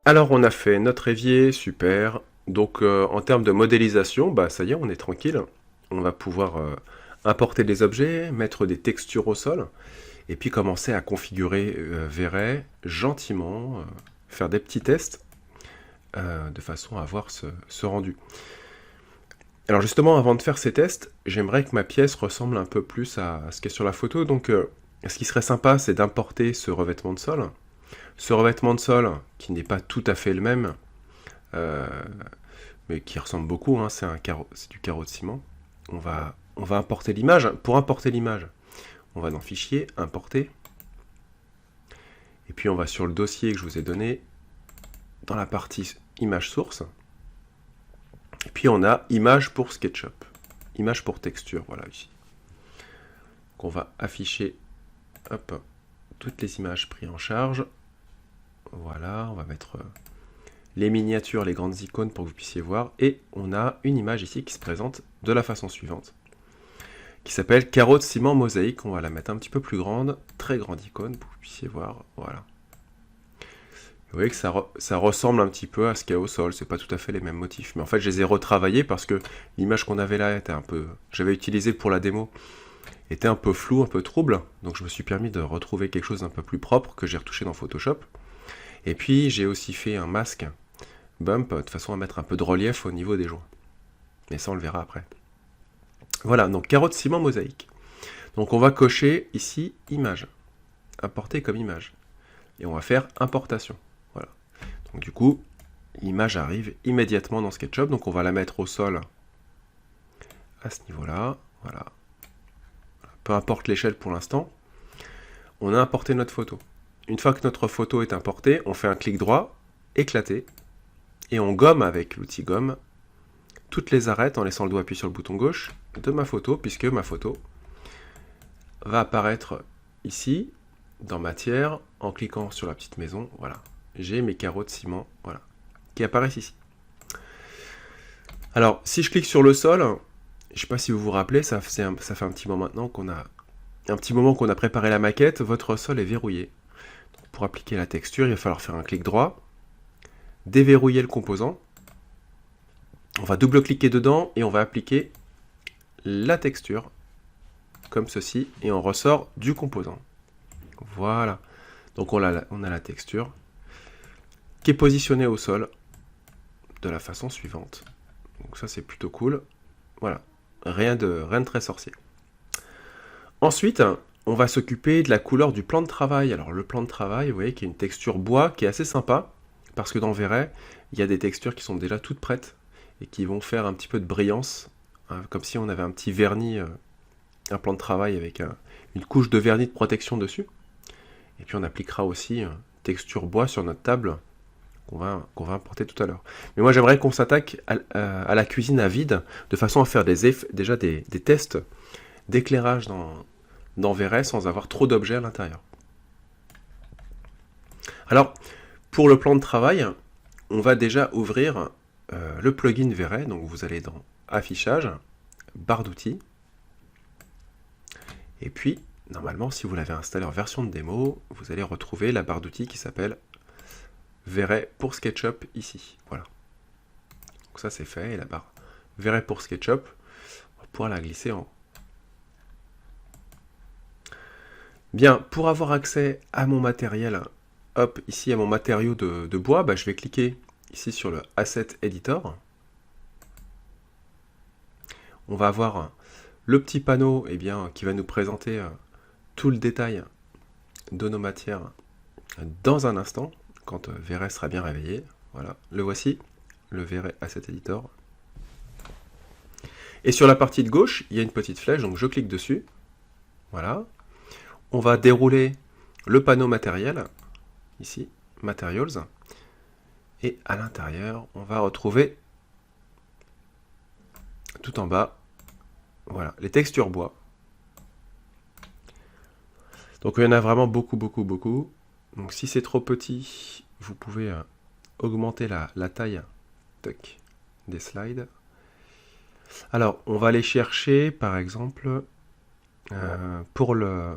Alors on a fait notre évier, super. Donc en termes de modélisation, bah ça y est, on est tranquille. On va pouvoir importer des objets, mettre des textures au sol, et puis commencer à configurer V-Ray gentiment, faire des petits tests, de façon à avoir ce rendu. Alors justement, avant de faire ces tests, j'aimerais que ma pièce ressemble un peu plus à ce qui est sur la photo. Donc ce qui serait sympa, c'est d'importer ce revêtement de sol. Ce revêtement de sol, qui n'est pas tout à fait le même, euh, mais qui ressemble beaucoup, hein, c'est du carreau de ciment. On va importer l'image. Pour importer l'image, on va dans Fichier, Importer. Et puis on va sur le dossier que je vous ai donné, dans la partie Image source. Et puis on a Image pour SketchUp. Image pour texture, voilà ici. Donc on va afficher hop, toutes les images prises en charge. Voilà, on va mettre les miniatures, les grandes icônes pour que vous puissiez voir. Et on a une image ici qui se présente de la façon suivante, qui s'appelle carreau de ciment mosaïque. On va la mettre un petit peu plus grande, très grande icône pour que vous puissiez voir. Voilà. Vous voyez que ça ressemble un petit peu à ce qu'il y a au sol, c'est pas tout à fait les mêmes motifs. Mais en fait, je les ai retravaillés parce que l'image qu'on avait là était un peu... J'avais utilisé pour la démo, était un peu floue, un peu trouble. Donc je me suis permis de retrouver quelque chose d'un peu plus propre que j'ai retouché dans Photoshop. Et puis j'ai aussi fait un masque bump de façon à mettre un peu de relief au niveau des joints. Mais ça on le verra après. Voilà, donc carreau de ciment mosaïque. Donc on va cocher ici image, importer comme image. Et on va faire importation. Voilà. Donc du coup, l'image arrive immédiatement dans SketchUp. Donc on va la mettre au sol à ce niveau-là. Voilà. Peu importe l'échelle pour l'instant. On a importé notre photo. Une fois que notre photo est importée, on fait un clic droit, éclater, et on gomme avec l'outil gomme toutes les arêtes en laissant le doigt appuyé sur le bouton gauche de ma photo, puisque ma photo va apparaître ici, dans Matière, en cliquant sur la petite maison. Voilà, j'ai mes carreaux de ciment, voilà, qui apparaissent ici. Alors, si je clique sur le sol, je ne sais pas si vous vous rappelez, ça fait un petit moment maintenant qu'on a préparé la maquette, votre sol est verrouillé. Donc, pour appliquer la texture, il va falloir faire un clic droit, déverrouiller le composant. On va double-cliquer dedans et on va appliquer la texture, comme ceci, et on ressort du composant. Voilà. Donc on a la texture qui est positionnée au sol de la façon suivante. Donc ça c'est plutôt cool. Voilà. Rien de très sorcier. Ensuite, on va s'occuper de la couleur du plan de travail. Alors le plan de travail, vous voyez qu'il y a une texture bois qui est assez sympa, parce que dans V-Ray, il y a des textures qui sont déjà toutes prêtes et qui vont faire un petit peu de brillance, hein, comme si on avait un petit vernis, un plan de travail avec une couche de vernis de protection dessus. Et puis on appliquera aussi texture bois sur notre table qu'on va importer tout à l'heure. Mais moi j'aimerais qu'on s'attaque à la cuisine à vide, de façon à faire déjà des tests d'éclairage dans V-Ray sans avoir trop d'objets à l'intérieur. Alors, pour le plan de travail, on va déjà ouvrir le plugin V-Ray. Donc vous allez dans Affichage, barre d'outils, et puis normalement, si vous l'avez installé en version de démo, vous allez retrouver la barre d'outils qui s'appelle V-Ray pour SketchUp ici. Voilà. Donc ça c'est fait, et la barre V-Ray pour SketchUp, on va pouvoir la glisser en haut. Bien, pour avoir accès à mon matériel, hop, ici à mon matériau de bois, bah, je vais cliquer ici sur le Asset Editor. On va avoir le petit panneau qui va nous présenter tout le détail de nos matières dans un instant, quand V-Ray sera bien réveillé. Voilà, le voici, le V-Ray Asset Editor. Et sur la partie de gauche, il y a une petite flèche, donc je clique dessus. Voilà. On va dérouler le panneau matériel, ici, Materials. Et à l'intérieur, on va retrouver, tout en bas, voilà, les textures bois. Donc il y en a vraiment beaucoup, beaucoup, beaucoup. Donc si c'est trop petit, vous pouvez augmenter la taille des slides. Alors, on va aller chercher, par exemple, pour le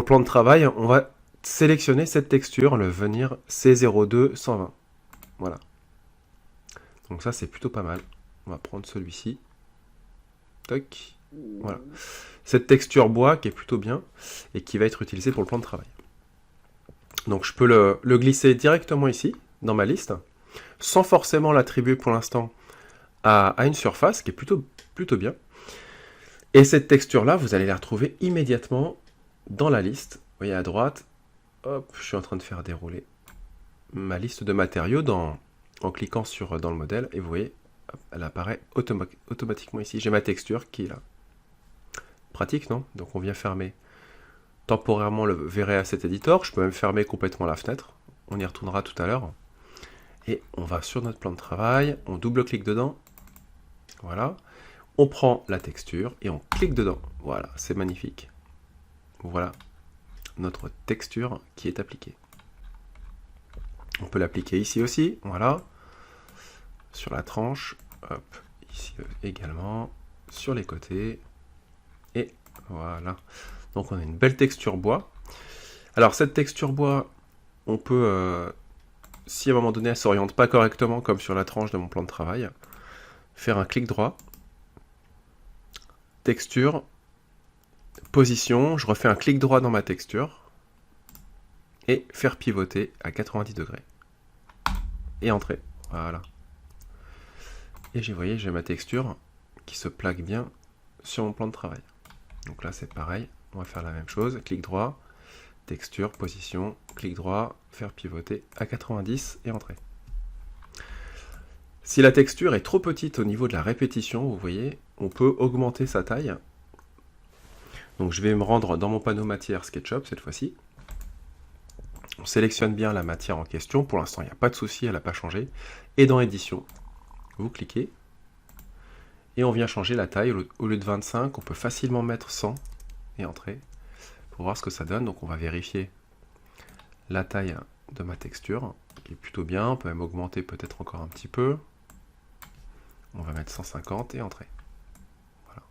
plan de travail, on va sélectionner cette texture, le venir C02 120. Voilà. Donc ça, c'est plutôt pas mal. On va prendre celui-ci. Toc. Voilà. Cette texture bois qui est plutôt bien et qui va être utilisée pour le plan de travail. Donc je peux le glisser directement ici, dans ma liste, sans forcément l'attribuer pour l'instant à une surface, qui est plutôt bien. Et cette texture-là, vous allez la retrouver immédiatement dans la liste. Vous voyez à droite, hop, je suis en train de faire dérouler ma liste de matériaux en cliquant dans le modèle, et vous voyez, hop, elle apparaît automatiquement ici. J'ai ma texture qui est là. Pratique, non? Donc on vient fermer temporairement le VReaSet Editor. Je peux même fermer complètement la fenêtre. On y retournera tout à l'heure. Et on va sur notre plan de travail, on double-clique dedans. Voilà. On prend la texture et on clique dedans. Voilà, c'est magnifique. Voilà notre texture qui est appliquée. On peut l'appliquer ici aussi. Voilà. Sur la tranche. Hop. Ici également. Sur les côtés. Et voilà. Donc on a une belle texture bois. Alors cette texture bois, on peut, si à un moment donné elle ne s'oriente pas correctement, comme sur la tranche de mon plan de travail, faire un clic droit, texture, position, je refais un clic droit dans ma texture, et faire pivoter à 90 degrés. Et entrer. Voilà. Et vous voyez, j'ai ma texture qui se plaque bien sur mon plan de travail. Donc là c'est pareil. On va faire la même chose, clic droit, texture, position, clic droit, faire pivoter à 90 et entrer. Si la texture est trop petite au niveau de la répétition, vous voyez, on peut augmenter sa taille. Donc je vais me rendre dans mon panneau matière SketchUp cette fois-ci. On sélectionne bien la matière en question, pour l'instant il n'y a pas de souci, elle n'a pas changé. Et dans édition, vous cliquez, et on vient changer la taille. Au lieu de 25, on peut facilement mettre 100. Et entrer pour voir ce que ça donne. Donc on va vérifier la taille de ma texture qui est plutôt bien. On peut même augmenter peut-être encore un petit peu. On va mettre 150 et entrer. Voilà.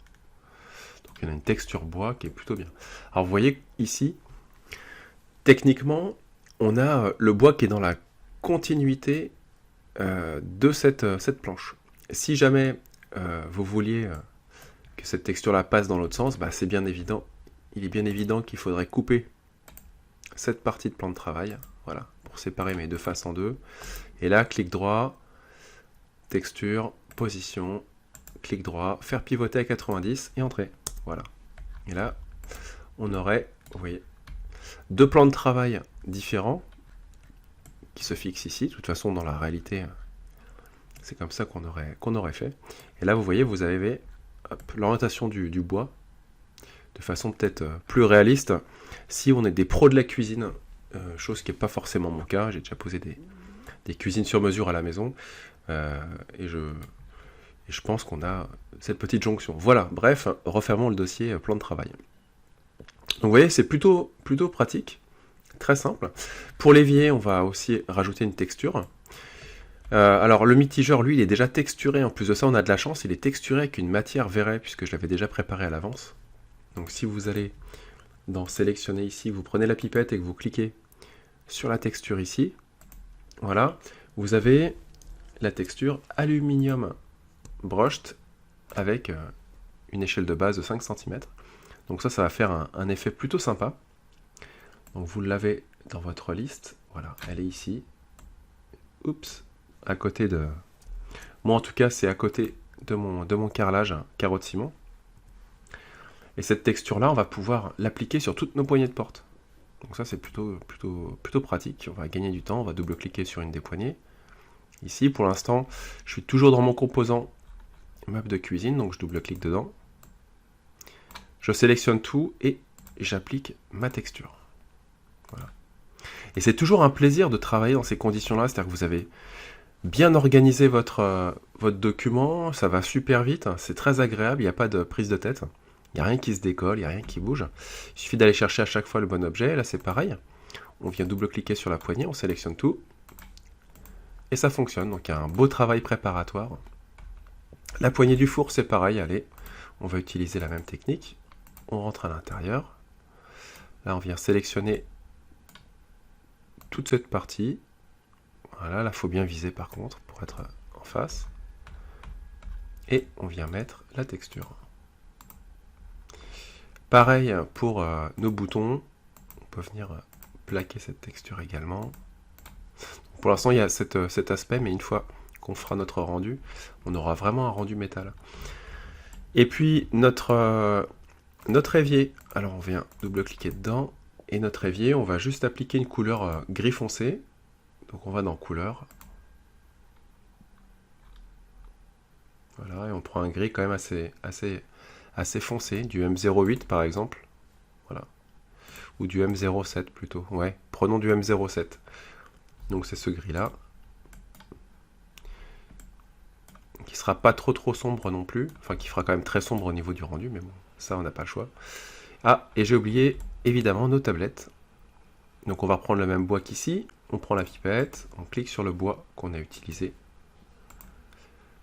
Donc il y a une texture bois qui est plutôt bien. Alors vous voyez ici, techniquement, on a le bois qui est dans la continuité de cette planche. Si jamais vous vouliez que cette texture-là passe dans l'autre sens, bah, c'est bien évident. Il est bien évident qu'il faudrait couper cette partie de plan de travail, voilà, pour séparer mes deux faces en deux. Et là, clic droit, texture, position, clic droit, faire pivoter à 90 et entrer. Voilà. Et là, on aurait, vous voyez, deux plans de travail différents qui se fixent ici. De toute façon, dans la réalité, c'est comme ça qu'on aurait fait. Et là, vous voyez, vous avez l'orientation du bois de façon peut-être plus réaliste. Si on est des pros de la cuisine, chose qui n'est pas forcément mon cas, j'ai déjà posé des cuisines sur mesure à la maison, et je pense qu'on a cette petite jonction. Voilà, bref, refermons le dossier plan de travail. Donc vous voyez, c'est plutôt pratique, très simple. Pour l'évier, on va aussi rajouter une texture. Alors le mitigeur, lui, il est déjà texturé. En plus de ça, on a de la chance, il est texturé avec une matière verret, puisque je l'avais déjà préparé à l'avance. Donc si vous allez dans sélectionner ici, vous prenez la pipette et que vous cliquez sur la texture ici, voilà, vous avez la texture aluminium brushed avec une échelle de base de 5 cm. Donc ça va faire un effet plutôt sympa. Donc vous l'avez dans votre liste, voilà, elle est ici. Oups, à côté de... Moi en tout cas c'est à côté de mon carrelage, carreau de ciment. Et cette texture-là, on va pouvoir l'appliquer sur toutes nos poignées de porte. Donc ça, c'est plutôt pratique. On va gagner du temps, on va double-cliquer sur une des poignées. Ici, pour l'instant, je suis toujours dans mon composant meuble de cuisine, donc je double-clique dedans. Je sélectionne tout et j'applique ma texture. Voilà. Et c'est toujours un plaisir de travailler dans ces conditions-là, c'est-à-dire que vous avez bien organisé votre document, ça va super vite, c'est très agréable, il n'y a pas de prise de tête. Il n'y a rien qui se décolle, il n'y a rien qui bouge. Il suffit d'aller chercher à chaque fois le bon objet. Là, c'est pareil. On vient double-cliquer sur la poignée, on sélectionne tout. Et ça fonctionne. Donc, il y a un beau travail préparatoire. La poignée du four, c'est pareil. Allez, on va utiliser la même technique. On rentre à l'intérieur. Là, on vient sélectionner toute cette partie. Voilà, là, il faut bien viser par contre pour être en face. Et on vient mettre la texture. Pareil pour nos boutons. On peut venir plaquer cette texture également. Pour l'instant, il y a cet aspect, mais une fois qu'on fera notre rendu, on aura vraiment un rendu métal. Et puis, notre évier. Alors, on vient double-cliquer dedans. Et notre évier, on va juste appliquer une couleur gris foncé. Donc, on va dans couleur. Voilà, et on prend un gris quand même assez foncé, du M08 par exemple. Voilà. Ou du M07 plutôt. Ouais, prenons du M07. Donc c'est ce gris-là. Qui sera pas trop sombre non plus. Enfin, qui fera quand même très sombre au niveau du rendu, mais bon, ça on n'a pas le choix. Ah, et j'ai oublié évidemment nos tablettes. Donc on va reprendre le même bois qu'ici. On prend la pipette, on clique sur le bois qu'on a utilisé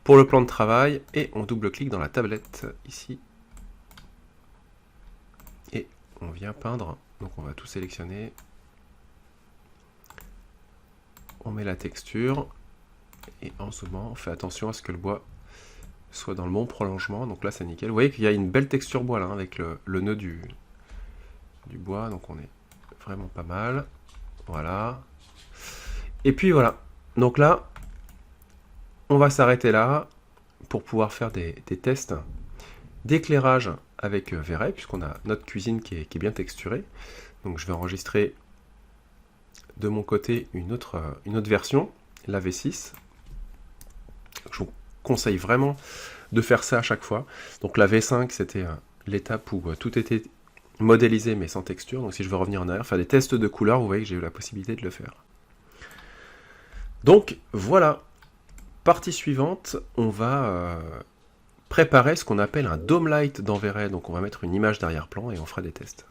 pour le plan de travail, et on double-clique dans la tablette, ici. Et on vient peindre, donc on va tout sélectionner. On met la texture, et en zoomant, on fait attention à ce que le bois soit dans le bon prolongement, donc là c'est nickel. Vous voyez qu'il y a une belle texture bois là, avec le nœud du bois, donc on est vraiment pas mal. Voilà. Et puis voilà, donc là, on va s'arrêter là pour pouvoir faire des tests d'éclairage avec V-Ray, puisqu'on a notre cuisine qui est bien texturée. Donc je vais enregistrer de mon côté une autre version, la V6. Je vous conseille vraiment de faire ça à chaque fois. Donc la V5, c'était l'étape où tout était modélisé mais sans texture. Donc si je veux revenir en arrière, faire des tests de couleurs, vous voyez que j'ai eu la possibilité de le faire. Donc voilà. Partie suivante, on va préparer ce qu'on appelle un dome light dans V-Ray. Donc on va mettre une image d'arrière-plan et on fera des tests.